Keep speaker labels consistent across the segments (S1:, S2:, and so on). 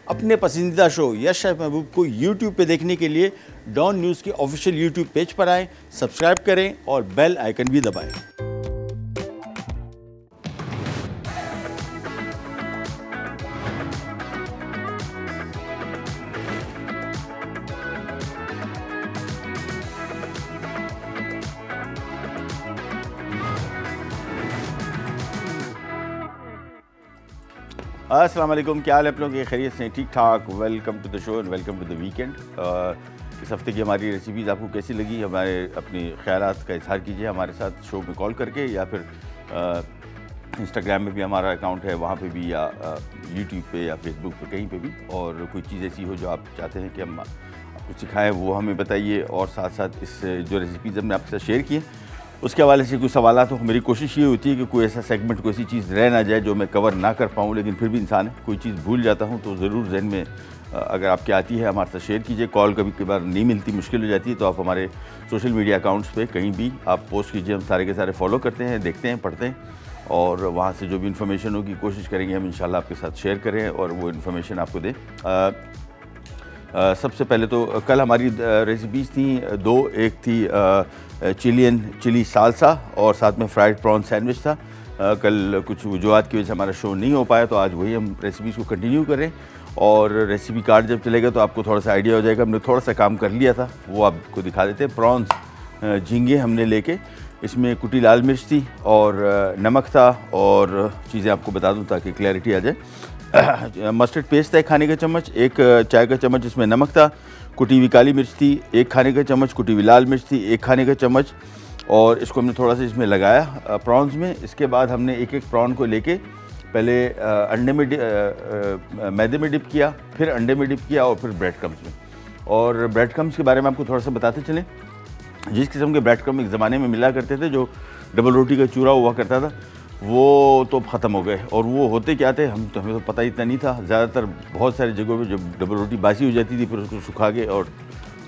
S1: अपने पसंदीदा शो यश शेफ महबूब को यूट्यूब पे देखने के लिए डॉन न्यूज़ के ऑफिशियल यूट्यूब पेज पर आएँ, सब्सक्राइब करें और बेल आइकन भी दबाएं। अस्सलाम वालेकुम, क्या हाल है आप लोगों के? खैरियत से ठीक ठाक। Welcome to the show and welcome to the weekend. इस हफ्ते की हमारी रेसिपीज़ आपको कैसी लगी? हमारे अपनी ख्यालात का इजहार कीजिए हमारे साथ शो में कॉल करके, या फिर इंस्टाग्राम में भी हमारा अकाउंट है, वहाँ पे भी, या यूट्यूब पे या फेसबुक पे, कहीं पे भी। और कोई चीज़ ऐसी हो जो आप चाहते हैं कि हम आपको सिखाएँ, वो हमें बताइए। और साथ साथ इस जो रेसिपीज़ हमने आपके साथ शेयर की हैं उसके हवाले से कोई सवाल तो मेरी कोशिश ये होती है कि कोई ऐसा सेगमेंट, कोई ऐसी चीज़ रह ना जाए जो मैं कवर ना कर पाऊँ। लेकिन फिर भी इंसान है, कोई चीज़ भूल जाता हूँ तो ज़रूर जहन में अगर आपके आती है हमारे साथ शेयर कीजिए। कॉल कभी कई बार नहीं मिलती, मुश्किल हो जाती है, तो आप हमारे सोशल मीडिया अकाउंट्स पे कहीं भी आप पोस्ट कीजिए। हम सारे के सारे फॉलो करते हैं, देखते हैं, पढ़ते हैं, और वहाँ से जो भी इन्फॉर्मेशन होगी कोशिश करेंगे हम इंशाल्लाह आपके साथ शेयर करें और वो इन्फॉर्मेशन आपको दें। सबसे पहले तो कल हमारी रेसिपीज़ थी दो, एक थी चिली सालसा और साथ में फ्राइड प्रॉन सैंडविच था। कल कुछ वजूहात की वजह से हमारा शो नहीं हो पाया, तो आज वही हम रेसिपीज़ को कंटिन्यू करें। और रेसिपी कार्ड जब चलेगा तो आपको थोड़ा सा आइडिया हो जाएगा। हमने थोड़ा सा काम कर लिया था, वो आपको दिखा देते हैं। प्रॉन्स झींगे हमने लेके, इसमें कुटी लाल मिर्च थी और नमक था, और चीज़ें आपको बता दूँ ताकि क्लैरिटी आ जाए। मस्टर्ड पेस्ट था 1 खाने का चम्मच, 1 चाय का चम्मच इसमें नमक था, कुटी हुई काली मिर्च थी 1 खाने का चम्मच, कुटी हुई लाल मिर्च थी 1 खाने का चम्मच, और इसको हमने थोड़ा सा इसमें लगाया प्रॉन्स में। इसके बाद हमने एक एक प्रॉन को लेके पहले अंडे में मैदे में डिप किया, फिर अंडे में डिप किया, और फिर ब्रेड क्रम्स में। और ब्रेड क्रम्स के बारे में आपको थोड़ा सा बताते चलें। जिस किस्म के ब्रेड क्रम्स एक ज़माने में मिला करते थे, जो डबल रोटी का चूरा हुआ करता था, वो तो ख़त्म हो गए। और वो होते क्या थे, हमें तो पता इतना नहीं था। ज़्यादातर बहुत सारी जगहों पे जब डबल रोटी बासी हो जाती थी, फिर उसको सुखा के और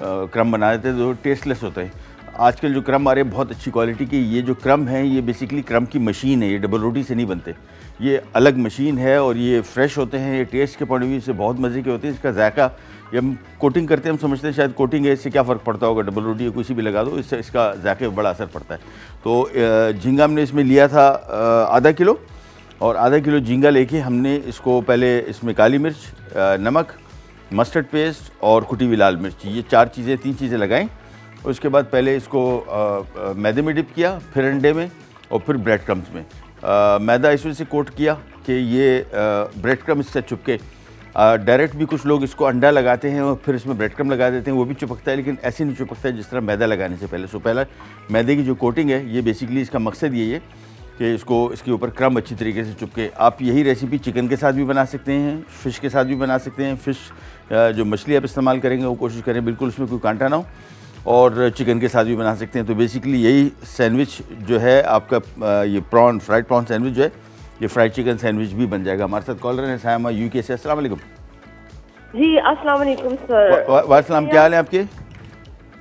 S1: क्रम बना देते थे, तो टेस्टलेस होते हैं। आजकल जो क्रम आ रहे हैं बहुत अच्छी क्वालिटी के, ये जो क्रम हैं ये बेसिकली क्रम की मशीन है, ये डबल रोटी से नहीं बनते, ये अलग मशीन है, और ये फ्रेश होते हैं। ये टेस्ट के पॉइंट ऑफ व्यू से बहुत मज़े के होते हैं। इसका जायका, ये हम कोटिंग करते हैं, हम समझते हैं शायद कोटिंग है, इससे क्या फ़र्क पड़ता होगा, डबल रोटी या कुछ भी लगा दो, इससे इसका जायके पर बड़ा असर पड़ता है। तो झींगा हमने इसमें लिया था आधा किलो, और आधा किलो झींगा लेके हमने इसको पहले इसमें काली मिर्च, नमक, मस्टर्ड पेस्ट और कुटी हुई लाल मिर्च, ये 3 चीज़ें लगाएं। उसके बाद पहले इसको मैदे में डिप किया, फिर अंडे में, और फिर ब्रेड क्रम्स में। मैदा इस वजह से कोट किया कि ये ब्रेड क्रम्स इससे चुपके। डायरेक्ट भी कुछ लोग इसको अंडा लगाते हैं और फिर इसमें ब्रेड क्रम्स लगा देते हैं, वो भी चिपकता है, लेकिन ऐसे नहीं चिपकता है जिस तरह मैदा लगाने से पहले। सो पहला मैदे की जो कोटिंग है, ये बेसिकली इसका मकसद यही है कि इसके ऊपर क्रम अच्छी तरीके से चिपके। आप यही रेसिपी चिकन के साथ भी बना सकते हैं, फ़िश के साथ भी बना सकते हैं। फ़िश जो मछली आप इस्तेमाल करेंगे वो कोशिश करें बिल्कुल उसमें कोई कांटा ना हो, और चिकन के साथ भी बना सकते हैं। तो बेसिकली यही सैंडविच जो है आपका, ये फ्राइड प्रॉन सैंडविच जो है, ये फ्राइड चिकन सैंडविच भी बन जाएगा। हमारे साथ कॉलर हैं सायमा यूके से। अस्सलाम वालेकुम।
S2: जी अस्सलाम वालेकुम सर।
S1: वालेकुम, क्या हाल है आपके?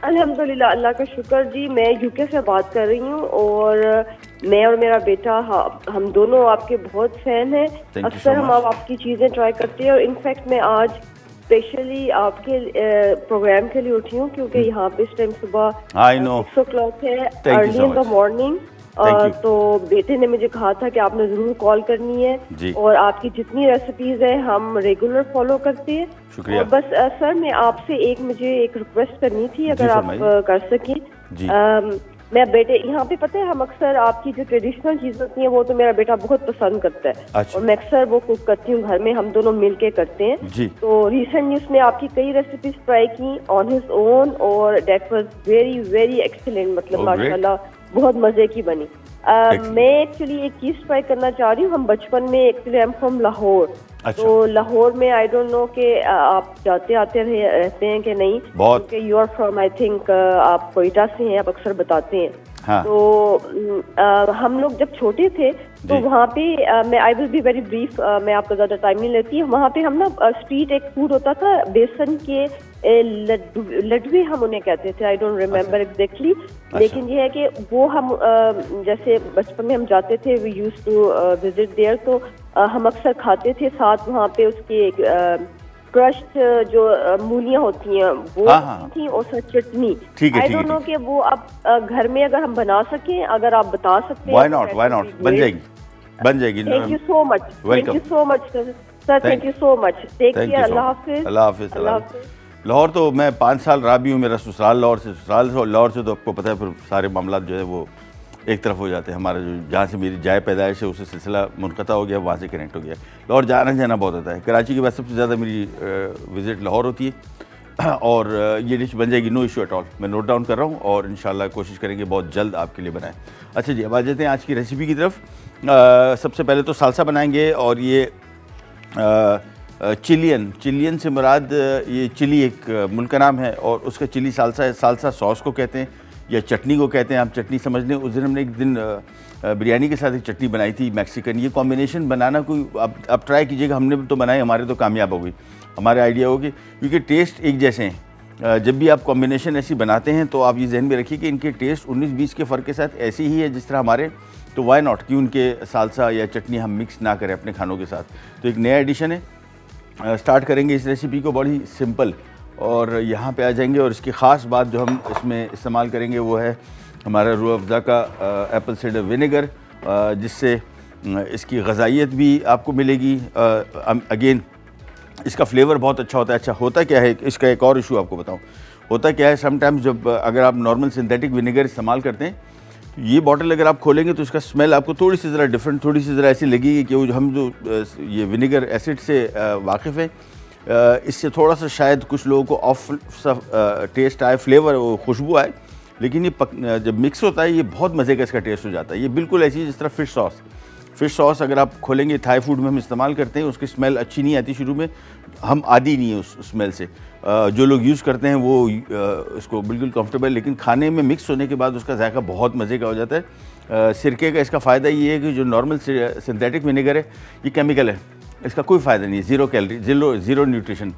S2: अल्हम्दुलिल्लाह, अल्लाह का शुक्र जी। मैं यूके से बात कर रही हूँ, और मैं और मेरा बेटा हम दोनों आपके बहुत फैन हैं। अक्सर हम आपकी चीज़ें ट्राई करते हैं, और इनफैक्ट मैं आज स्पेशली आपके प्रोग्राम के लिए उठी हूँ, क्योंकि यहाँ पे इस टाइम सुबह 6 o'clock है, अर्ली इन द मॉर्निंग। तो बेटे ने मुझे कहा था कि आपने ज़रूर कॉल करनी है, और आपकी जितनी रेसिपीज़ है हम रेगुलर फॉलो करते हैं। शुक्रिया। और बस सर, मैं आपसे मुझे एक रिक्वेस्ट करनी थी, अगर आप कर सकें। मैं बेटे यहाँ पे, पता है, हम अक्सर आपकी जो ट्रेडिशनल चीज़ें होती हैं वो तो मेरा बेटा बहुत पसंद करता है। अच्छा। और मैं अक्सर वो कुक करती हूँ घर में, हम दोनों मिलके करते हैं। तो रिसेंटली उसने आपकी कई रेसिपीज ट्राई की ऑन हिज ओन, और that was very very excellent, मतलब माशाल्लाह बहुत मजे की बनी। मैं एक्चुअली एक चीज ट्राई करना चाह रही हूँ। हम बचपन में, actually I am from Lahore. अच्छा। तो लाहौर में आई डोंट नो कि आप जाते आते रहते हैं कि नहीं, क्योंकि you are from, I think आप कोयटा से हैं, आप अक्सर बताते हैं। हाँ। तो हम लोग जब छोटे थे तो वहाँ पे मैं I will be very brief, मैं आपका ज़्यादा टाइम नहीं लेती। वहाँ पे हम ना स्ट्रीट एक फूड होता था, बेसन के लड्डू हम उन्हें कहते थे, आई डोंट रिमेम्बर एग्जैक्टली, लेकिन ये है कि वो हम जैसे बचपन में हम जाते थे, we used to visit there, तो हम अक्सर खाते थे साथ। वहाँ पे उसके क्रश्ड जो मूलियाँ होती हैं वो थी और sir chutney. I don't know कि वो आप घर में अगर हम बना सकें, अगर आप बता सकते हैं।
S1: व्हाई नॉट, बन जाएगी।
S2: Thank you so much, thank you so much sir, thank you so much. Take care, Allah हाफिज।
S1: लाहौर तो मैं 5 साल रहा भी हूँ, मेरा ससुराल लाहौर से तो आपको पता है फिर सारे मामला जो है वो एक तरफ हो जाते हैं। हमारा जो जहाँ से मेरी जाए पैदाइश है उससे सिलसिला मुनक़ता हो गया, वहाँ से कनेक्ट हो गया। लाहौर जाना बहुत होता है। कराची के बाद सबसे ज़्यादा मेरी विज़िट लाहौर होती है और ये डिश बन जाएगी, नो इशू एट ऑल। मैं नोट डाउन कर रहा हूँ और इंशाल्लाह कोशिश करेंगे बहुत जल्द आपके लिए बनाएं। अच्छा जी, अब आ जाते हैं आज की रेसिपी की तरफ। सबसे पहले तो सालसा बनाएंगे और ये चिलियन से मुराद ये चिली एक मुल्क का नाम है और उसका चिली सालसा है। सालसा सॉस को कहते हैं या चटनी को कहते हैं, आप चटनी समझ लें। उस दिन हमने एक दिन बिरयानी के साथ एक चटनी बनाई थी मैक्सिकन। ये कॉम्बिनेशन बनाना कोई आप ट्राई कीजिएगा, हमने तो बनाए, हमारे तो कामयाब हो गई, हमारे आइडिया होगी क्योंकि टेस्ट एक जैसे हैं। जब भी आप कॉम्बिनेशन ऐसी बनाते हैं तो आप ये जहन में रखिए कि इनके टेस्ट 19-20 के फ़र्क के साथ ऐसे ही है जिस तरह हमारे, तो वाई नॉट कि उनके सालसा या चटनी हम मिक्स ना करें अपने खानों के साथ। तो एक नया एडिशन है। स्टार्ट करेंगे इस रेसिपी को बड़ी सिंपल और यहाँ पे आ जाएंगे और इसकी ख़ास बात जो हम इसमें इस्तेमाल करेंगे वो है हमारा रूह अफ़ज़ा का एप्पल साइडर विनेगर, जिससे इसकी ग़ज़ाइयत भी आपको मिलेगी। अगेन इसका फ्लेवर बहुत अच्छा होता है। अच्छा होता क्या है, इसका एक और इशू आपको बताऊँ। होता क्या है, समटाइम्स जब अगर आप नॉर्मल सिंथेटिक विनेगर इस्तेमाल करते हैं, ये बॉटल अगर आप खोलेंगे तो इसका स्मेल आपको थोड़ी सी ज़रा डिफरेंट, थोड़ी सी ज़रा ऐसी लगेगी कि वो हम जो ये विनेगर एसिड से वाकिफ़ है, इससे थोड़ा सा शायद कुछ लोगों को ऑफ टेस्ट आए, फ्लेवर वो खुशबू आए, लेकिन ये जब मिक्स होता है ये बहुत मज़े का इसका टेस्ट हो जाता है। ये बिल्कुल ऐसी है जिस तरह फ़िश सॉस अगर आप खोलेंगे, थाई फूड में हम इस्तेमाल करते हैं, उसकी स्मेल अच्छी नहीं आती शुरू में, हम आदी नहीं है उस स्मेल से। जो लोग यूज़ करते हैं वो इसको बिल्कुल कंफर्टेबल, लेकिन खाने में मिक्स होने के बाद उसका जायका बहुत मज़े का हो जाता है। सिरके का इसका फ़ायदा ये है कि जो नॉर्मल सिंथेटिक विनेगर है ये केमिकल है, इसका कोई फ़ायदा नहीं है, zero calorie, zero nutrition.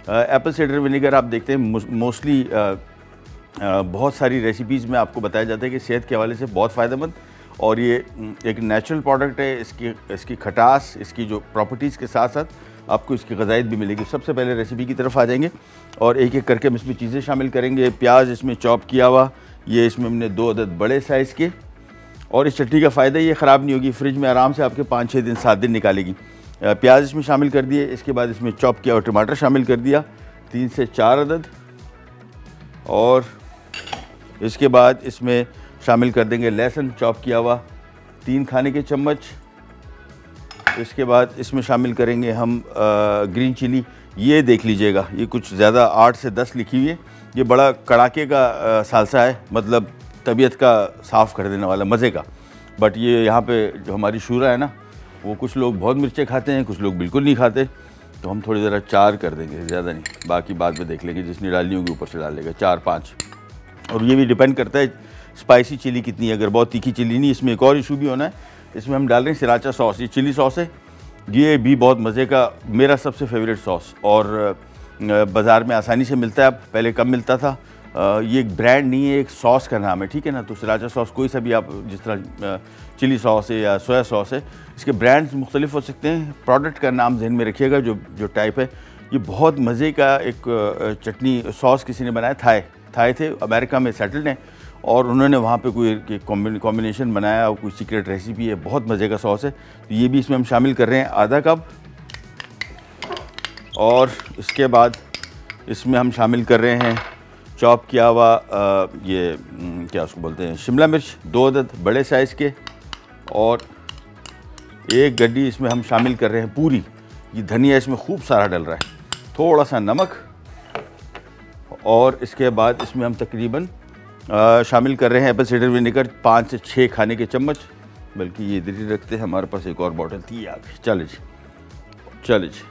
S1: Apple cider vinegar आप देखते हैं मोस्टली बहुत सारी रेसिपीज़ में आपको बताया जाता है कि सेहत के हवाले से बहुत फ़ायदेमंद, और ये एक नेचुरल प्रोडक्ट है। इसकी खटास, इसकी जो प्रॉपर्टीज़ के साथ साथ आपको इसकी ग़ज़ाइयत भी मिलेगी। सबसे पहले रेसिपी की तरफ आ जाएंगे और एक एक करके हम इसमें चीज़ें शामिल करेंगे। प्याज इसमें चॉप किया हुआ, ये इसमें हमने 2 अदद बड़े साइज़ के, और इस चटनी का फ़ायदा ये ख़राब नहीं होगी, फ्रिज में आराम से आपके 5-6 दिन 7 दिन निकालेगी। प्याज इसमें शामिल कर दिए, इसके बाद इसमें चॉप किया और टमाटर शामिल कर दिया 3 से 4 अदद, और इसके बाद इसमें शामिल कर देंगे लहसुन चॉप किया हुआ 3 खाने के चम्मच। इसके बाद इसमें शामिल करेंगे हम ग्रीन चिली, ये देख लीजिएगा ये कुछ ज़्यादा 8 से 10 लिखी हुई है। ये बड़ा कड़ाके का सालसा है, मतलब तबीयत का साफ़ कर देने वाला, मज़े का। बट ये यहाँ पे जो हमारी शूरा है ना, वो कुछ लोग बहुत मिर्चें खाते हैं, कुछ लोग बिल्कुल नहीं खाते, तो हम थोड़ी ज़रा 4 कर देंगे, ज़्यादा नहीं, बाकी बाद में देख लेंगे, जिसने डालनी होगी ऊपर से डाल लेगा 4-5। और ये भी डिपेंड करता है स्पाइसी चिली कितनी है। अगर बहुत तीखी चिली नहीं, इसमें एक और इशू भी होना है, इसमें हम डाल रहे हैं सिराचा सॉस, ये चिली सॉस है, ये भी बहुत मज़े का, मेरा सबसे फेवरेट सॉस, और बाज़ार में आसानी से मिलता है। अब पहले कम मिलता था। ये एक ब्रांड नहीं है, एक सॉस का नाम है, ठीक है ना। तो सिराचा सॉस कोई सा भी आप, जिस तरह चिली सॉस है या सोया सॉस है, इसके ब्रांड्स मुख्तलिफ हो सकते हैं, प्रोडक्ट का नाम जहन में रखिएगा जो टाइप है। ये बहुत मज़े का एक चटनी सॉस किसी ने बनाया, थाई थे, अमेरिका में सेटल्ड हैं, और उन्होंने वहाँ पे कोई कॉम्बिनेशन बनाया, और कोई सीक्रेट रेसिपी है, बहुत मज़े का सॉस है। तो ये भी इसमें हम शामिल कर रहे हैं आधा कप, और इसके बाद इसमें हम शामिल कर रहे हैं चॉप किया हुआ ये क्या उसको बोलते हैं, शिमला मिर्च 2 अदद बड़े साइज़ के, और 1 गड्डी इसमें हम शामिल कर रहे हैं पूरी। ये धनिया इसमें खूब सारा डल रहा है, थोड़ा सा नमक, और इसके बाद इसमें हम तकरीबन शामिल कर रहे हैं एप्पल साइडर विनेगर 5 से 6 खाने के चम्मच, बल्कि ये इधर ही रखते हैं, हमारे पास एक और बॉटल थी याद, चले जी।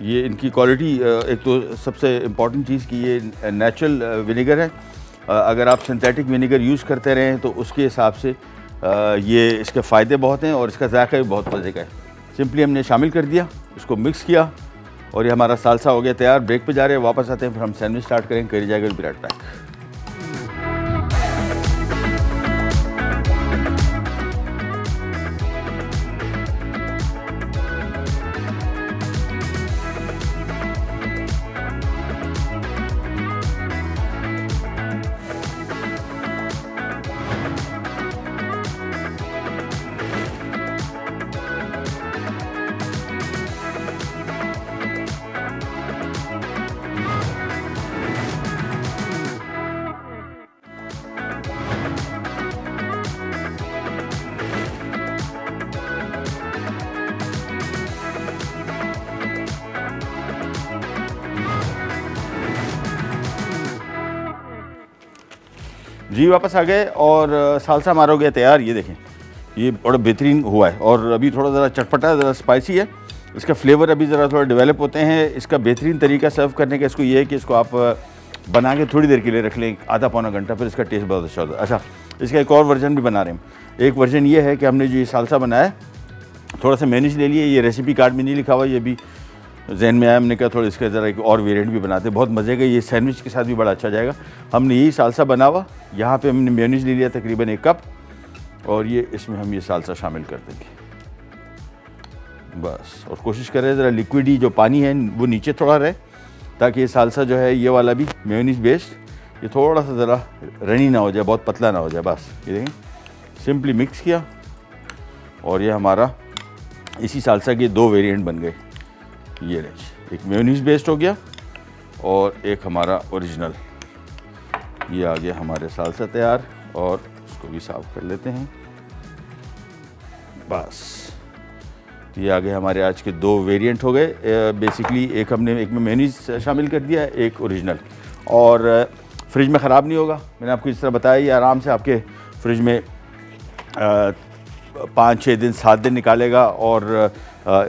S1: ये इनकी क्वालिटी, एक तो सबसे इम्पॉर्टेंट चीज़ कि ये नेचुरल विनेगर है। अगर आप सिंथेटिक विनेगर यूज़ करते रहें तो उसके हिसाब से ये इसके फ़ायदे बहुत हैं, और इसका जायका भी बहुत मज़े का है। सिंपली हमने शामिल कर दिया, इसको मिक्स किया, और ये हमारा सालसा हो गया तैयार। ब्रेक पे जा रहे हैं, वापस आते हैं, फिर हम सैंडविच स्टार्ट करेंगे, करी जाएगा विराट पैक। जी वापस आ गए और सालसा हमारा हो गया तैयार। ये देखें, ये बड़ा बेहतरीन हुआ है और अभी थोड़ा ज़रा चटपटा, ज़रा स्पाइसी है। इसका फ्लेवर अभी ज़रा थोड़ा डेवलप होते हैं। इसका बेहतरीन तरीका सर्व करने का इसको ये है कि इसको आप बना के थोड़ी देर के लिए रख लें, आधा पौना घंटा, फिर इसका टेस्ट बहुत अच्छा होता है। अच्छा, इसका एक और वर्जन भी बना रहे हैं। एक वर्जन ये है कि हमने जो ये सालसा बनाया है, थोड़ा सा मेयोनीज ले लिए। ये रेसिपी कार्ड में नहीं लिखा हुआ, ये भी जहन में आया, हमने कहा थोड़ा इसका ज़रा एक और वेरिएंट भी बनाते हैं, बहुत मज़े का। ये सैंडविच के साथ भी बड़ा अच्छा जाएगा। हमने यही सालसा बना हुआ, यहाँ पे हमने मेयोनीज ले लिया तकरीबन 1 कप, और ये इसमें हम ये सालसा शामिल कर देंगे बस। और कोशिश करें ज़रा लिक्विड ही जो पानी है वो नीचे थोड़ा रहे, ताकि ये सालसा जो है ये वाला भी मेयोनीज बेस्ड, ये थोड़ा सा ज़रा रनी ना हो जाए, बहुत पतला ना हो जाए। बस ये देखें, सिंपली मिक्स किया और ये हमारा इसी सालसा के 2 वेरिएंट बन गए। ये रहे, एक मेयोनीज बेस्ड हो गया और एक हमारा ओरिजिनल। ये आ गया हमारे सालसा तैयार, और इसको भी साफ कर लेते हैं। बस ये आ गए हमारे आज के 2 वेरिएंट हो गए। बेसिकली एक हमने एक में मेयोनीज शामिल कर दिया, एक ओरिजिनल, और फ्रिज में ख़राब नहीं होगा। मैंने आपको इस तरह बताया, ये आराम से आपके फ्रिज में 5-6 दिन 7 दिन निकालेगा, और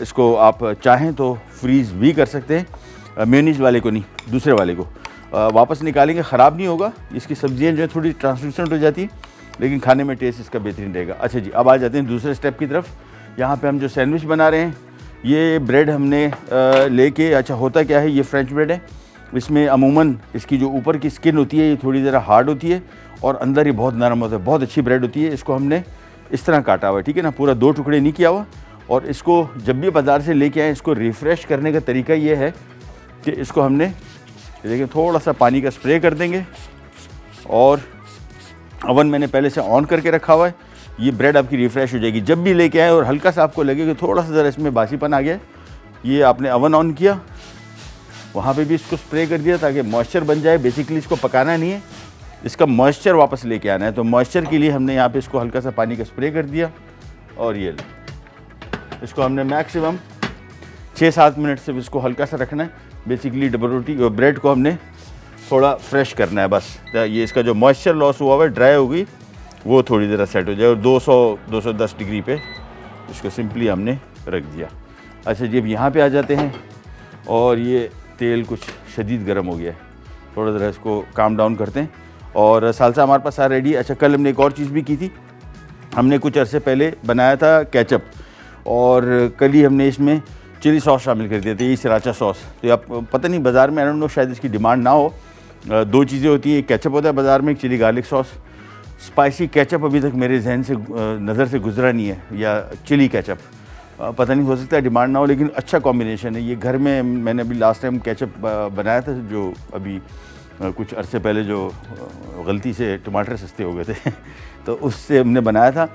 S1: इसको आप चाहें तो फ्रीज़ भी कर सकते हैं। मेयोनीज वाले को नहीं, दूसरे वाले को वापस निकालेंगे, ख़राब नहीं होगा। इसकी सब्जियां जो है थोड़ी ट्रांसलूसेंट हो जाती है, लेकिन खाने में टेस्ट इसका बेहतरीन रहेगा। अच्छा जी, अब आ जाते हैं दूसरे स्टेप की तरफ। यहाँ पे हम जो सैंडविच बना रहे हैं, ये ब्रेड हमने लेके, अच्छा होता क्या है, ये फ्रेंच ब्रेड है। इसमें अमूमन इसकी जो ऊपर की स्किन होती है ये थोड़ी ज़रा हार्ड होती है, और अंदर ही बहुत नरम होता है। बहुत अच्छी ब्रेड होती है। इसको हमने इस तरह काटा हुआ है, ठीक है ना, पूरा 2 टुकड़े नहीं किया हुआ। और इसको जब भी बाज़ार से लेके आएँ, इसको रिफ़्रेश करने का तरीका ये है कि इसको हमने देखिए थोड़ा सा पानी का स्प्रे कर देंगे, और अवन मैंने पहले से ऑन करके रखा हुआ है। ये ब्रेड आपकी रिफ़्रेश हो जाएगी जब भी लेके आए, और हल्का सा आपको लगे कि थोड़ा सा ज़रा इसमें बासीपन आ गया, ये आपने अवन ऑन किया, वहाँ पे भी इसको स्प्रे कर दिया ताकि मॉइस्चर बन जाए। बेसिकली इसको पकाना नहीं है, इसका मॉइस्चर वापस लेके आना है। तो मॉइस्चर के लिए हमने यहाँ पे इसको हल्का सा पानी का स्प्रे कर दिया, और ये इसको हमने मैक्सिमम 6-7 मिनट से इसको हल्का सा रखना है। बेसिकली डबल रोटी और ब्रेड को हमने थोड़ा फ्रेश करना है बस। ये इसका जो मॉइस्चर लॉस हुआ है, ड्राई हो गई, वो थोड़ी ज़रा सेट हो जाए, और 200-210 डिग्री पे इसको सिंपली हमने रख दिया। अच्छा जी, अब यहाँ पे आ जाते हैं, और ये तेल कुछ शदीद गर्म हो गया है, थोड़ा ज़रा इसको काम डाउन करते हैं। और सालसा हमारे पास सारा रेडी। अच्छा, कल हमने एक और चीज़ भी की थी, हमने कुछ अरसे पहले बनाया था केचप, और कल ही हमने इसमें चिली सॉस शामिल कर दिया था, ये सराचा सॉस। तो आप पता नहीं बाज़ार में, आई डोंट नो, शायद इसकी डिमांड ना हो। 2 चीज़ें होती हैं, एक केचप होता है बाज़ार में, एक chilli garlic sauce. Spicy ketchup अभी तक मेरे जहन से नज़र से गुजरा नहीं है, या चिली केचप, पता नहीं, हो सकता है डिमांड ना हो, लेकिन अच्छा कॉम्बिनेशन है ये। घर में मैंने अभी लास्ट टाइम केचप बनाया था, जो अभी कुछ अरसे पहले जो गलती से टमाटर सस्ते हो गए थे तो उससे हमने बनाया था,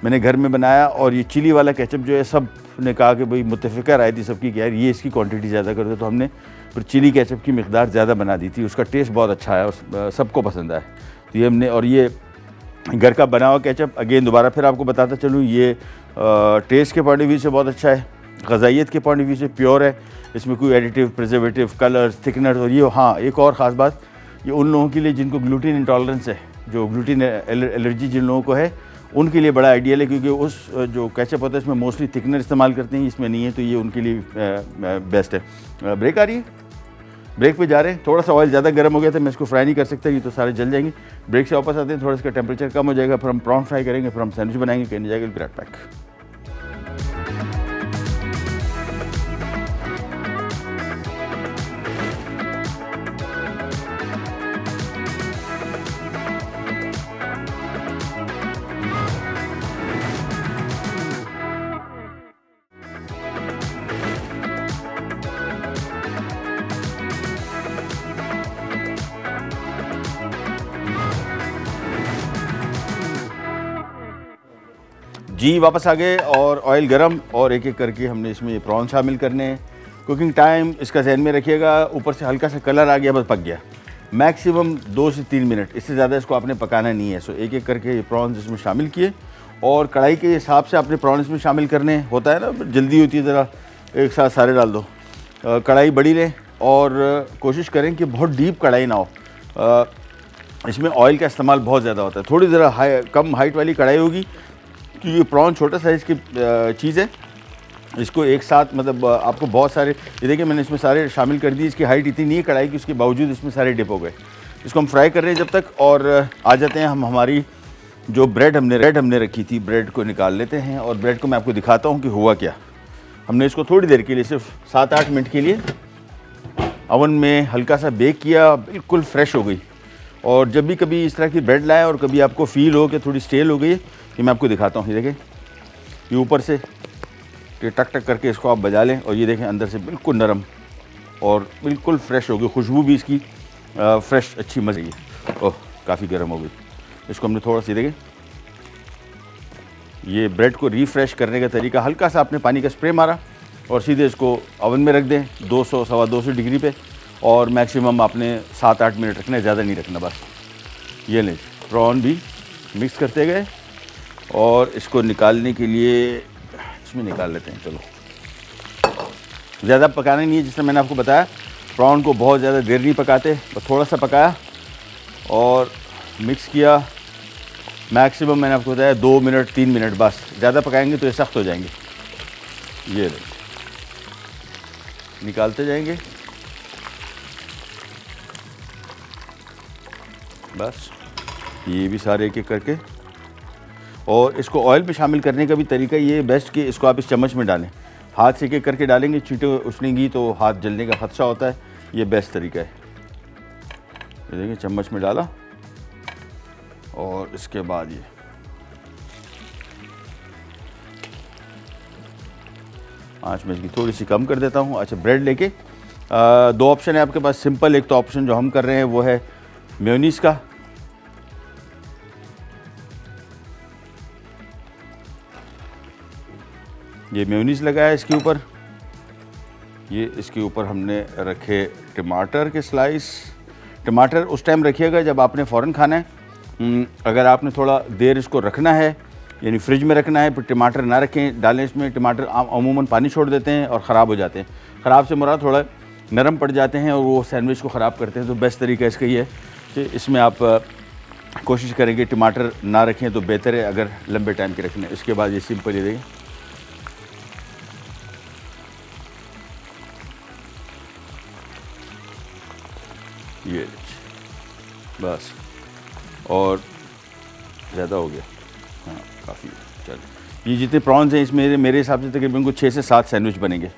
S1: मैंने घर में बनाया। और ये चिली वाला केचप जो है, सब ने कहा कि भाई मुत्तफ़िका राय थी सबकी कि यार ये इसकी क्वांटिटी ज़्यादा कर दो, तो हमने फिर चिली केचप की मिकदार ज़्यादा बना दी थी। उसका टेस्ट बहुत अच्छा है और सबको पसंद आया, तो ये हमने। और ये घर का बना हुआ केचप, अगेन दोबारा फिर आपको बताता चलूँ, ये टेस्ट के पॉइंट ऑफ व्यू से बहुत अच्छा है, ग़ज़ाइयत के पॉइंट ऑफ व्यू से प्योर है, इसमें कोई एडिटिव, प्रिजर्वेटिव, कलर्स, थिकनर्स। और ये हाँ, एक और ख़ास बात, ये उन लोगों के लिए जिनको ग्लूटीन इंटॉलरेंस है, जो ग्लूटीन एलर्जी जिन लोगों को है, उनके लिए बड़ा आइडियल है, क्योंकि उस जो केचप होता है इसमें मोस्टली थिकनर इस्तेमाल करते हैं, इसमें नहीं है, तो ये उनके लिए बेस्ट है। ब्रेक आ रही है, ब्रेक पे जा रहे हैं। थोड़ा सा ऑयल ज़्यादा गर्म हो गया था, मैं इसको फ्राई नहीं कर सकता, ये तो सारे जल जाएंगे। ब्रेक से वापस आते हैं, थोड़ा इसका टेम्परेचर कम हो जाएगा, फिर हम प्रॉन फ्राई करेंगे, फिर हम सैंडविच बनाएंगे, कहने जाएगा ब्रेड पैक। जी वापस आ गए, और ऑयल गरम, और एक एक करके हमने इसमें ये प्रॉन शामिल करने हैं। कुकिंग टाइम इसका ज़हन में रखिएगा, ऊपर से हल्का सा कलर आ गया, बस पक गया। मैक्सिमम 2 से 3 मिनट, इससे ज़्यादा इसको आपने पकाना नहीं है। सो एक एक करके ये प्रॉन्स इसमें शामिल किए, और कढ़ाई के हिसाब से आपने प्रॉन्स इसमें शामिल करने। होता है ना, जल्दी होती है, ज़रा एक साथ सारे डाल दो। कढ़ाई बड़ी लें, और कोशिश करें कि बहुत डीप कढ़ाई ना हो। इसमें ऑयल का इस्तेमाल बहुत ज़्यादा होता है। थोड़ी ज़रा कम हाइट वाली कढ़ाई होगी क्योंकि प्रॉन छोटा साइज़ की चीज़ है। इसको एक साथ मतलब आपको बहुत सारे, ये देखिए मैंने इसमें सारे शामिल कर दिए। इसकी हाइट इतनी नहीं है कढ़ाई की, उसके बावजूद इसमें सारे डिप हो गए। इसको हम फ्राई कर रहे हैं जब तक, और आ जाते हैं हम हमारी जो ब्रेड हमने रखी थी, ब्रेड को निकाल लेते हैं और ब्रेड को मैं आपको दिखाता हूँ कि हुआ क्या। हमने इसको थोड़ी देर के लिए, सिर्फ 7-8 मिनट के लिए ओवन में हल्का सा बेक किया, बिल्कुल फ्रेश हो गई। और जब भी कभी इस तरह की ब्रेड लाएँ और कभी आपको फ़ील हो कि थोड़ी स्टेल हो गई है, ये मैं आपको दिखाता हूँ। ये देखें, ये ऊपर से ये टक टक करके इसको आप बजा लें और ये देखें अंदर से बिल्कुल नरम और बिल्कुल फ्रेश हो गई। खुशबू भी इसकी फ्रेश अच्छी मज़े की। ओह, काफ़ी गर्म हो गई। इसको हमने थोड़ा सी, देखें, ये ब्रेड को रिफ़्रेश करने का तरीका, हल्का सा आपने पानी का स्प्रे मारा और सीधे इसको ओवन में रख दें 200 सवा 200 डिग्री पे, और मैक्सिमम आपने 7-8 मिनट रखना है, ज़्यादा नहीं रखना बस। ये लें, प्रॉन भी मिक्स करते गए और इसको निकालने के लिए इसमें निकाल लेते हैं। चलो, ज़्यादा पकाना नहीं है, जिससे मैंने आपको बताया प्रॉन को बहुत ज़्यादा देर नहीं पकाते, बस थोड़ा सा पकाया और मिक्स किया। मैक्सिमम मैंने आपको बताया 2 मिनट 3 मिनट, बस। ज़्यादा पकाएंगे तो ये सख्त हो जाएंगे। ये निकालते जाएंगे बस, ये भी सारे एक एक करके। और इसको ऑयल में शामिल करने का भी तरीका ये बेस्ट कि इसको आप इस चम्मच में डालें। हाथ से एक एक करके डालेंगे, चींटें उछलेंगी तो हाथ जलने का खदशा होता है। ये बेस्ट तरीका है। ये देखिए, चम्मच में डाला और इसके बाद ये आँच में इसकी थोड़ी सी कम कर देता हूँ। अच्छा, ब्रेड लेके 2 ऑप्शन है आपके पास सिंपल। एक तो ऑप्शन जो हम कर रहे हैं वो है मेयोनीज़ का। ये मेयोनीज़ लगाया इसके ऊपर। ये इसके ऊपर हमने रखे टमाटर के स्लाइस। टमाटर उस टाइम रखिएगा जब आपने फ़ौरन खाना है। अगर आपने थोड़ा देर इसको रखना है, यानी फ्रिज में रखना है, फिर टमाटर ना रखें, डालें इसमें। टमाटर अमूमन पानी छोड़ देते हैं और ख़राब हो जाते हैं। ख़राब से मुराद थोड़ा नरम पड़ जाते हैं और वो सैंडविच को ख़राब करते हैं। तो बेस्ट तरीका इसका ये है कि इसमें आप कोशिश करेंगे टमाटर ना रखें तो बेहतर है, अगर लंबे टाइम के रखने। इसके बाद ये सिंपल, ये देखें, ये बस। और ज़्यादा हो गया, हाँ काफ़ी। चलिए, ये जितने प्रॉन्स हैं इसमें मेरे हिसाब से तकरीबन कुछ 6 से 7 सैंडविच बनेंगे।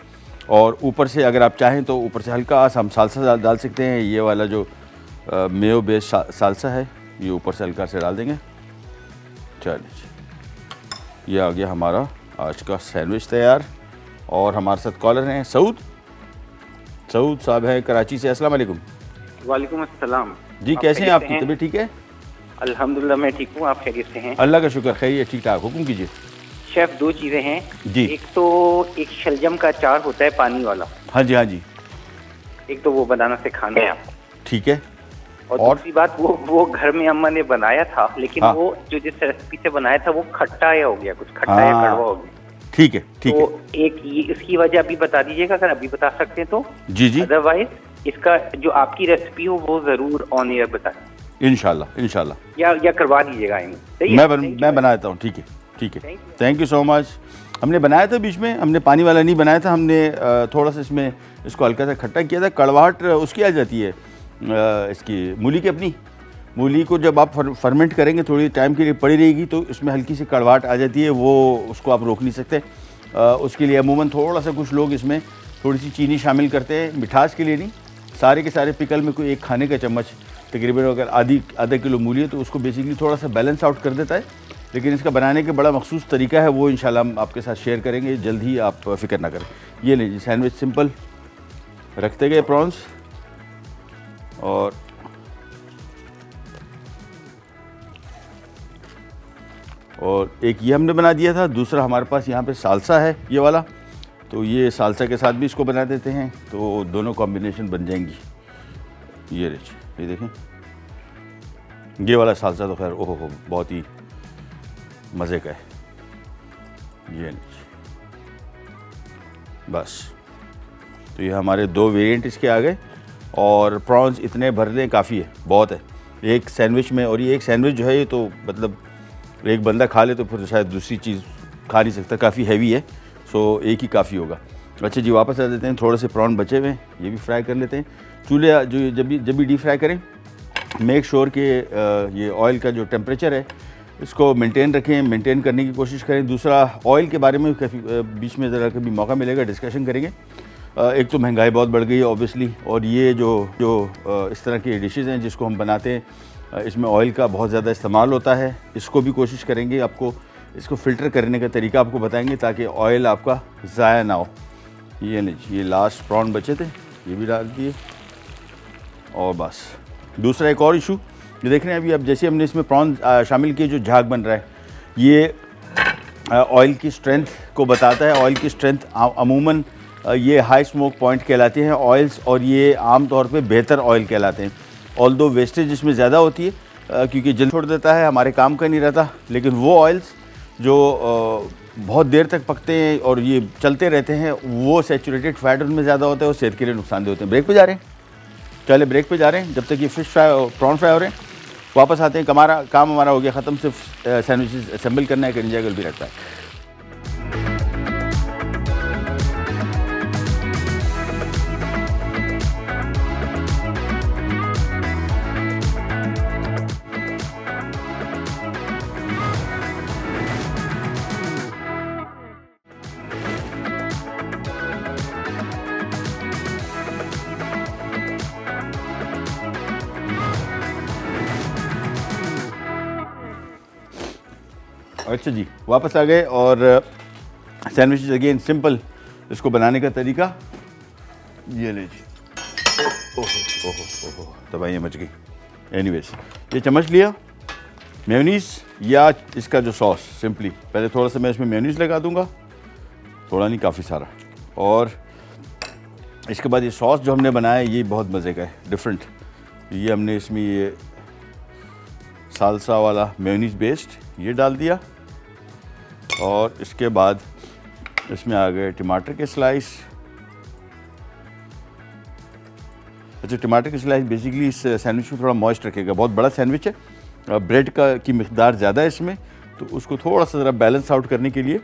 S1: और ऊपर से अगर आप चाहें तो ऊपर से हल्का सा हम सालसा डाल सकते हैं। ये वाला जो मेयो बेस्ड सालसा है, ये ऊपर से हल्का से डाल देंगे। चलिए, ये आ गया हमारा आज का सैंडविच तैयार। और हमारे साथ कॉलर हैं सऊद साहब हैं कराची से। अस्सलाम वालेकुम।
S3: वालेकुम अस्सलाम
S1: जी, कैसे हैं? आपकी तबीयत ठीक है?
S3: अल्हम्दुलिल्लाह मैं ठीक हूँ, आप खैरियत से हैं?
S1: अल्लाह का शुक्र, खैरियत ठीक ठाक। हुक्म कीजिए।
S3: शेफ, 2 चीज़ें हैं
S1: जी।
S3: एक तो एक शलजम का अचार होता है पानी वाला।
S1: हाँ जी, हाँ जी।
S3: एक तो वो बनाना सिखाना है आपको।
S1: ठीक है।
S3: और दूसरी बात, वो घर में अम्मा ने बनाया था, लेकिन हाँ। वो जो जिस रेसिपी से बनाया था वो खट्टा या हो गया, कुछ खट्टा या कड़वा हो गया।
S1: ठीक है, ठीक है।
S3: तो एक ये इसकी वजह अभी बता दीजिएगा, अगर अभी बता सकते हैं तो।
S1: जी जी।
S3: अदरवाइज इसका जो आपकी रेसिपी हो वो जरूर ऑन एयर बताएं।
S1: इंशाल्लाह
S3: या करवा दीजिएगा।
S1: मैं बनाता हूँ। ठीक है, ठीक है। Thank you so much. हमने बनाया था बीच में, हमने पानी वाला नहीं बनाया था। हमने थोड़ा सा इसमें इसको हल्का सा खट्टा किया था। कड़वाहट उसकी आ जाती है इसकी मूली की। अपनी मूली को जब आप फर्मेंट करेंगे थोड़ी टाइम के लिए पड़ी रहेगी तो इसमें हल्की सी कड़वाहट आ जाती है, वो उसको आप रोक नहीं सकते। उसके लिए अमूमन थोड़ा सा कुछ लोग इसमें थोड़ी सी चीनी शामिल करते हैं, मिठास के लिए नहीं। सारे के सारे पिकल में कोई 1 खाने का चम्मच तकरीबन, अगर आधा किलो मूली है तो उसको बेसिकली थोड़ा सा बैलेंस आउट कर देता है। लेकिन इसका बनाने का बड़ा मखसूस तरीका है, वो इंशाल्लाह हम आपके साथ शेयर करेंगे जल्द ही, आप फ़िक्र ना करें। ये लीजिए सैंडविच सिंपल रखते गए प्रॉन्स, और एक ये हमने बना दिया था। दूसरा हमारे पास यहाँ पे सालसा है ये वाला, तो ये सालसा के साथ भी इसको बना देते हैं, तो दोनों कॉम्बिनेशन बन जाएंगी। ये ये देखें, ये वाला सालसा तो खैर ओहो बहुत ही मज़े का है। ये बस, तो ये हमारे 2 वेरिएंट इसके आ गए। और प्रॉन्स इतने भर दें काफ़ी है, बहुत है। एक सैंडविच में, और ये एक सैंडविच जो है ये तो मतलब एक बंदा खा ले तो फिर शायद दूसरी चीज़ खा नहीं सकता, काफ़ी हैवी है, सो एक ही काफ़ी होगा। अच्छा जी, वापस आ देते हैं। थोड़े से प्रॉन बचे हुए हैं, ये भी फ्राई कर लेते हैं। चूल्हे जो जब भी डीप फ्राई करें, मेक श्योर कि ये ऑयल का जो टेम्परेचर है इसको मेंटेन रखें, मेंटेन करने की कोशिश करें। दूसरा, ऑयल के बारे में काफ़ी बीच में ज़रा कभी मौका मिलेगा डिस्कशन करेंगे। एक तो महंगाई बहुत बढ़ गई है ऑब्वियसली, और ये जो इस तरह की डिशेज़ हैं जिसको हम बनाते हैं इसमें ऑयल का बहुत ज़्यादा इस्तेमाल होता है। इसको भी कोशिश करेंगे, आपको इसको फ़िल्टर करने का तरीका आपको बताएंगे ताकि ऑयल आपका ज़ाया ना हो। ये नहीं, ये लास्ट प्रॉन बचे थे, ये भी डाल दिए। और बस दूसरा एक और इशू ये देख रहे हैं अभी, अब जैसे हमने इसमें प्रॉन शामिल किए, जो झाग बन रहा है ये ऑयल की स्ट्रेंथ को बताता है। ऑयल की स्ट्रेंथ अमूमन ये हाई स्मोक पॉइंट कहलाते हैं ऑयल्स, और ये आम तौर पे बेहतर ऑयल कहलाते हैं। ऑल्दो वेस्टेज इसमें ज़्यादा होती है क्योंकि जल्द छोड़ देता है, हमारे काम का नहीं रहता, लेकिन वो ऑयल्स जो बहुत देर तक पकते हैं और ये चलते रहते हैं, वो सैचुरेटेड फैट उनमें ज़्यादा होता है और सेहत के लिए नुकसानदेह होते हैं। ब्रेक पे जा रहे हैं, चले ब्रेक पे जा रहे हैं जब तक ये फ़िश फ्राई प्रॉन फ्राई हो रहे हैं। वापस आते हैं, काम हमारा हो गया ख़त्म, सिर्फ सैंडविचेस असेंबल करना है कि इंजॉय भी रखता है। अच्छा जी, वापस आ गए, और सैंडविचेस अगेन सिंपल। इसको बनाने का तरीका ये ले जी, ओहो ओहो ओहो तबाही मच गई। एनीवेज, ये चम्मच लिया मेयोनीज़ या इसका जो सॉस, सिंपली पहले थोड़ा सा मैं इसमें मेयोनीज़ लगा दूंगा, थोड़ा नहीं काफ़ी सारा, और इसके बाद ये सॉस जो हमने बनाया है ये बहुत मज़े का है, डिफरेंट। ये हमने इसमें ये सालसा वाला मेयोनीज़ बेस्ड ये डाल दिया, और इसके बाद इसमें आ गए टमाटर के स्लाइस। अच्छा, टमाटर के स्लाइस बेसिकली इस सैंडविच को थोड़ा मॉइस्ट रखेगा, बहुत बड़ा सैंडविच है, ब्रेड की मिकदार ज़्यादा है इसमें, तो उसको थोड़ा सा ज़रा बैलेंस आउट करने के लिए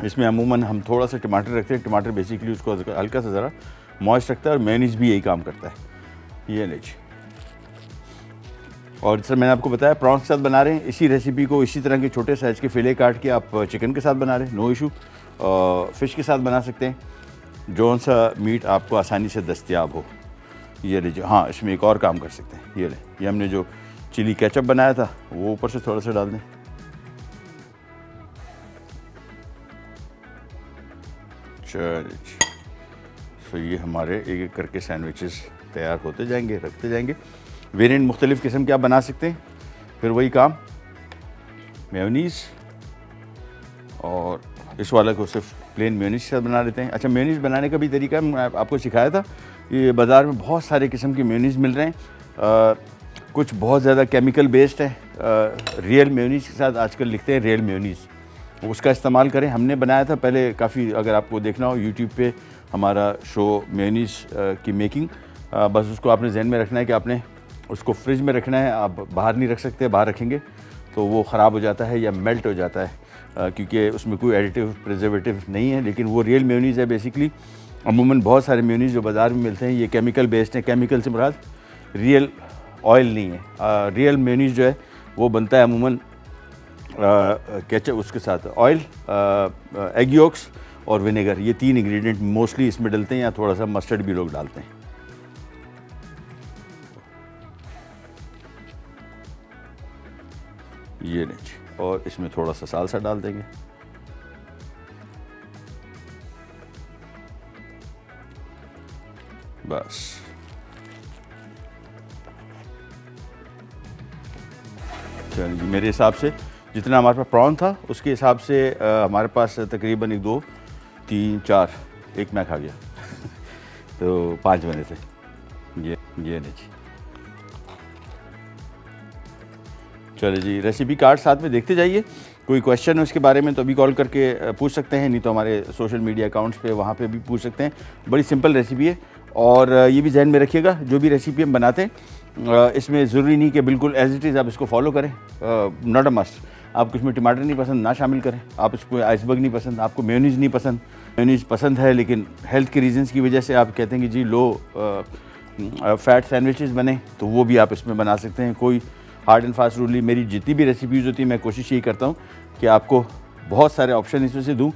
S1: इसमें अमूमन हम थोड़ा सा टमाटर रखते हैं। टमाटर बेसिकली उसको हल्का सा ज़रा मॉइस्ट रखता है, और मेयोनीज़ भी यही काम करता है। ये लीजिए, और सर मैंने आपको बताया प्रॉन्स के साथ बना रहे हैं। इसी रेसिपी को इसी तरह के छोटे साइज़ के फिले काट के आप चिकन के साथ बना रहे हैं, नो इशू। फ़िश के साथ बना सकते हैं, जौन सा मीट आपको आसानी से दस्तयाब हो। ये लीजिए, हाँ इसमें एक और काम कर सकते हैं, ये ले, ये हमने जो चिली केचप बनाया था वो ऊपर से थोड़ा सा डाल दें। चलिए, तो ये हमारे एक एक करके सैंडविचेस तैयार होते जाएंगे, रखते जाएंगे। वेरिएंट मुख्तलिफ़ किस्म के आप बना सकते हैं, फिर वही काम, मेयोनीज़, और इस वाला को सिर्फ प्लेन मेयोनीज़ के साथ बना लेते हैं। अच्छा, मेयोनीज़ बनाने का भी तरीका मैं आपको सिखाया था। ये बाज़ार में बहुत सारे किस्म के मेयोनीज़ मिल रहे हैं, कुछ बहुत ज़्यादा केमिकल बेस्ड है। रियल मेयोनीज़ के साथ आजकल लिखते हैं रियल मेयोनीज़, उसका इस्तेमाल करें। हमने बनाया था पहले काफ़ी, अगर आपको देखना हो यूट्यूब पे हमारा शो मेयोनीज़ की मेकिंग, बस उसको आपने जहन में रखना है कि आपने उसको फ्रिज में रखना है, आप बाहर नहीं रख सकते, बाहर रखेंगे तो वो ख़राब हो जाता है या मेल्ट हो जाता है, क्योंकि उसमें कोई एडिटिव प्रिजर्वेटिव नहीं है। लेकिन वो रियल मेयोनीज़ है बेसिकली। अमूमन बहुत सारे मेयोनीज़ जो बाज़ार में मिलते हैं ये केमिकल बेस्ड हैं। केमिकल से मुराद रियल ऑयल नहीं है। रियल मेयोनीज़ जो है वो बनता है अमूमन केचप, उसके साथ ऑयल, एग योक्स और विनेगर, ये 3 इंग्रेडिएंट मोस्टली इसमें डलते हैं, या थोड़ा सा मस्टर्ड भी लोग डालते हैं। ये नहीं, और इसमें थोड़ा सा सालसा डाल देंगे। बस चलिए, मेरे हिसाब से जितना हमारे पास प्रॉन था उसके हिसाब से हमारे पास तकरीबन 1 2 3 4 एक मैं खा गया तो 5 बने थे। ये नहीं, चलिए जी, रेसिपी कार्ड साथ में देखते जाइए। कोई क्वेश्चन है उसके बारे में तो अभी कॉल करके पूछ सकते हैं, नहीं तो हमारे सोशल मीडिया अकाउंट्स पे वहाँ पे भी पूछ सकते हैं। बड़ी सिंपल रेसिपी है, और ये भी जहन में रखिएगा, जो भी रेसिपी हम बनाते हैं इसमें ज़रूरी नहीं कि बिल्कुल एज इट इज़ आप इसको फॉलो करें, नॉट अ मस्ट। आपको इसमें टमाटर नहीं पसंद ना शामिल करें, आप इसको आइसबर्ग नहीं पसंद, आपको मेयोनीज़ नहीं पसंद, मेयोनीज़ पसंद है लेकिन हेल्थ के रीज़न्स की वजह से आप कहते हैं कि जी लो फैट सैंडविचेस बने, तो वो भी आप इसमें बना सकते हैं। कोई हार्ड एंड फास्ट रूल नहीं। मेरी जितनी भी रेसिपीज़ होती है मैं कोशिश यही करता हूँ कि आपको बहुत सारे ऑप्शन इसमें से दूँ,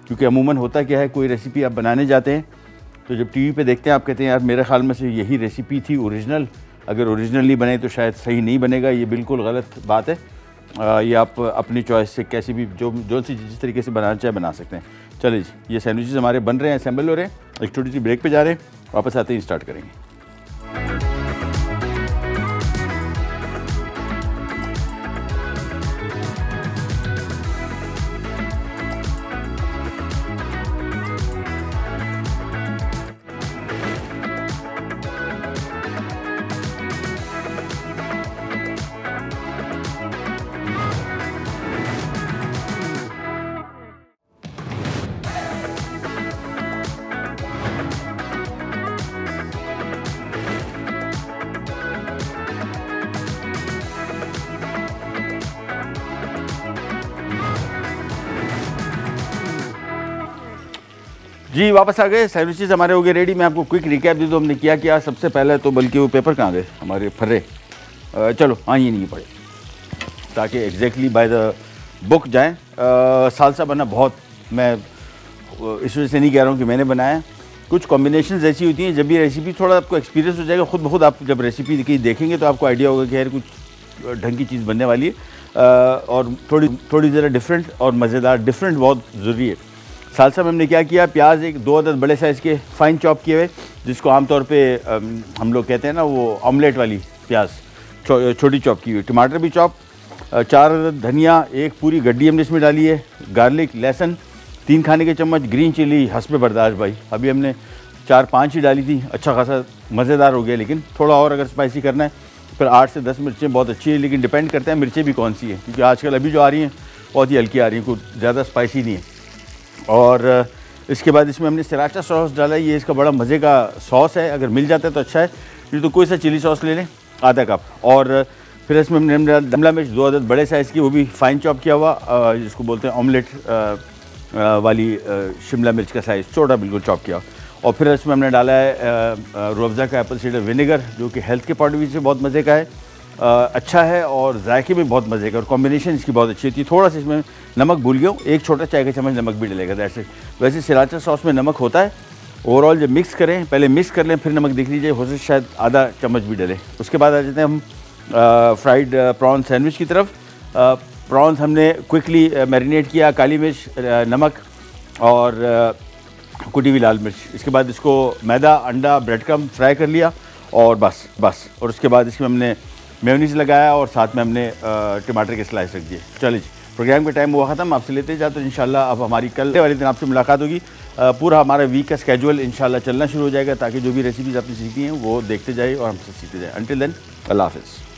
S1: क्योंकि अमूमन होता क्या है, कोई रेसिपी आप बनाने जाते हैं तो जब टीवी पे देखते हैं आप कहते हैं यार मेरे ख्याल में से यही रेसिपी थी ओरिजिनल, अगर ओरिजिनल नहीं बने तो शायद सही नहीं बनेगा। ये बिल्कुल गलत बात है। ये आप अपनी चॉइस से कैसी भी जो सी जिस तरीके से बनाना चाहे बना सकते हैं। चलिए जी, ये सैंडविचेस हमारे बन रहे हैं, असेंबल हो रहे हैं। एक छोटी सी ब्रेक पे जा रहे हैं, वापस आते ही स्टार्ट करेंगे। जी वापस आ गए, सैंडविचेस हमारे हो गए रेडी। मैं आपको क्विक रिकैप दे दूँ हमने क्या किया। सबसे पहले तो बल्कि वो पेपर कहाँ गए हमारे फर्रे, चलो हाँ ये नहीं पड़े, ताकि एग्जैक्टली बाय द बुक जाएँ। सालसा बनना बहुत, मैं इस वजह से नहीं कह रहा हूँ कि मैंने बनाया, कुछ कॉम्बिनेशंस ऐसी होती हैं, जब भी रेसिपी थोड़ा आपको एक्सपीरियंस हो जाएगा खुद ब खुद, आप जब रेसिपी की देखेंगे तो आपको आइडिया होगा कि यार कुछ ढंग की चीज़ बनने वाली है और थोड़ी ज़रा डिफरेंट और मज़ेदार। डिफरेंट बहुत ज़रूरी है। सालसा में हमने क्या किया, प्याज एक 2 अदद बड़े साइज़ के फ़ाइन चॉप किए हुए, जिसको आमतौर पे हम लोग कहते हैं ना वो ऑमलेट वाली प्याज, छोटी चॉप की हुई। टमाटर भी चॉप, 4 अदद धनिया, एक पूरी गड्डी हमने इसमें डाली है, गार्लिक, लहसुन 3 खाने के चम्मच, ग्रीन चिली हस्ब बर्दाश्त भाई, अभी हमने 4-5 ही डाली थी, अच्छा खासा मज़ेदार हो गया। लेकिन थोड़ा और अगर स्पाइसी करना है फिर 8 से 10 मिर्चें बहुत अच्छी है, लेकिन डिपेंड करता है मिर्चें भी कौन सी है, क्योंकि आजकल अभी जो आ रही हैं बहुत ही हल्की आ रही हैं, कुछ ज़्यादा स्पाइसी नहीं है। और इसके बाद इसमें हमने सराचा सॉस डाला है, ये इसका बड़ा मज़े का सॉस है, अगर मिल जाता है तो अच्छा है, नहीं तो कोई सा चिली सॉस ले लें आधा कप। और फिर इसमें हमने शिमला मिर्च 2 अदद बड़े साइज़ की, वो भी फ़ाइन चॉप किया हुआ, जिसको बोलते हैं ऑमलेट वाली शिमला मिर्च का साइज़, छोटा बिल्कुल चॉप किया। और फिर इसमें हमने डाला है रूह-अफ़ज़ा का एप्पल साइडर विनेगर, जो कि हेल्थ के पॉइंट ऑफ व्यू से बहुत मज़े का है, अच्छा है और जायके में बहुत मज़े का, और कॉम्बिनेशन इसकी बहुत अच्छी होती है। थोड़ा सा इसमें नमक भूल गया हूँ, 1 छोटा चाय का चम्मच नमक भी डलेगा, दैट्स इट। वैसे सराचा सॉस में नमक होता है। ओवरऑल जब मिक्स करें, पहले मिक्स कर लें फिर नमक देख लीजिए, हो सकता है शायद आधा चम्मच भी डले। उसके बाद आ जाते हैं हम फ्राइड प्रॉन सैंडविच की तरफ। प्रॉन्स हमने क्विकली मैरिनेट किया, काली मिर्च, नमक और कुटी हुई लाल मिर्च। इसके बाद इसको मैदा, अंडा, ब्रेड क्रम्ब फ्राई कर लिया और बस। और उसके बाद इसमें हमने मेयोनीज़ लगाया और साथ में हमने टमाटर के स्लाइस रख दिए। चलिए प्रोग्राम का टाइम हुआ ख़त्म, आपसे लेते जाते तो इंशाल्लाह अब हमारी कल वाले दिन आपसे मुलाकात होगी। पूरा हमारा वीक का स्केजुअल इंशाल्लाह चलना शुरू हो जाएगा, ताकि जो भी रेसिपीज़ आपने सीखी हैं वो देखते जाए और हमसे सीखते जाए। अंटिल देन अल्लाह हाफ़िज़।